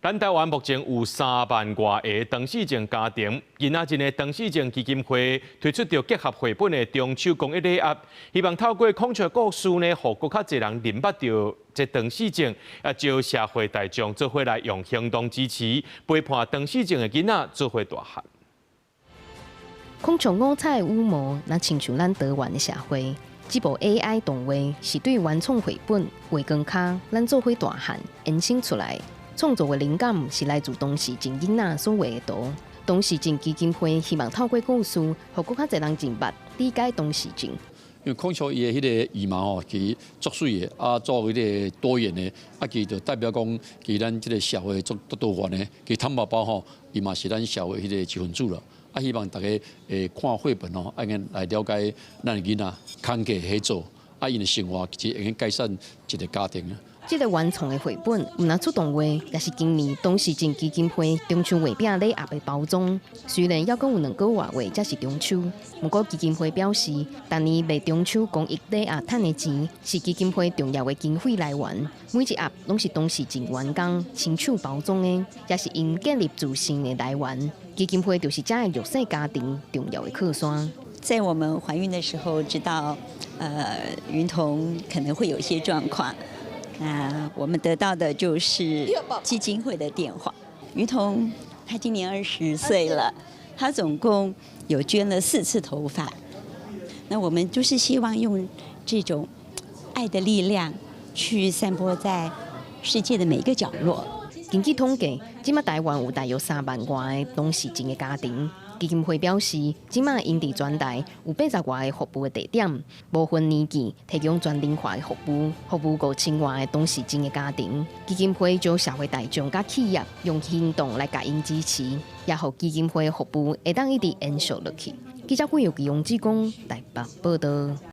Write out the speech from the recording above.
咱台灣目前有3萬多個唐氏症家庭，今仔日的唐氏症基金會推出着結合繪本的中秋公益禮盒，希望透過孔雀故事呢，讓更較儕人認捌到這唐氏症，也招社會大眾做伙來用行動支持，陪伴唐氏症的囡仔做伙大漢。孔雀五彩羽毛，那親像咱台灣的社會。這部 AI 動畫是對原創繪本《畫光卡》咱做伙大漢衍生出來。創作的靈感是來自唐氏症囡仔所畫的圖。唐氏症基金會希望透過故事，讓更較儕人認捌、理解唐氏症。因為孔雀伊的迄個羽毛哦，其足水的，啊，作為迄個多元的，啊，其就代表講，其咱這個社會足多元的，其湯寶寶吼，伊嘛是咱社會迄個一份子了。啊，希望大家看繪本哦，安尼來了解咱的囡仔康家合作，啊，因的生活其實會改善一個家庭啊。這個原創的繪本，唔但出動畫，也是今年唐氏症基金會中秋月餅禮盒的包裝。雖然還佫有2個月才是中秋，不過基金會表示，當年賣中秋公益禮盒賺的錢，是基金會重要的經費來源。每一盒攏是唐氏症員工親手包裝的，也是因建立自信的來源。基金會就是這個弱勢家庭重要的靠山。在我們懷孕的時候，知道雲彤可能會有一些狀況。那我們得到的就是基金會的電話。雲彤她今年20歲了，她總共有捐了4次頭髮。那我們就是希望用這種愛的力量，去散播在世界的每一個角落。根據統計，今麥台灣有大約3萬多個唐氏症的家庭。基金會表示，今麥因地專台有80多個服務的地點，不分年紀提供專齡化的服務5000多個唐氏症的家庭。基金會將社會大眾甲企業用行動來甲因支持，也讓基金會服務會當一直延續落去。記者會由楊志光台北報道。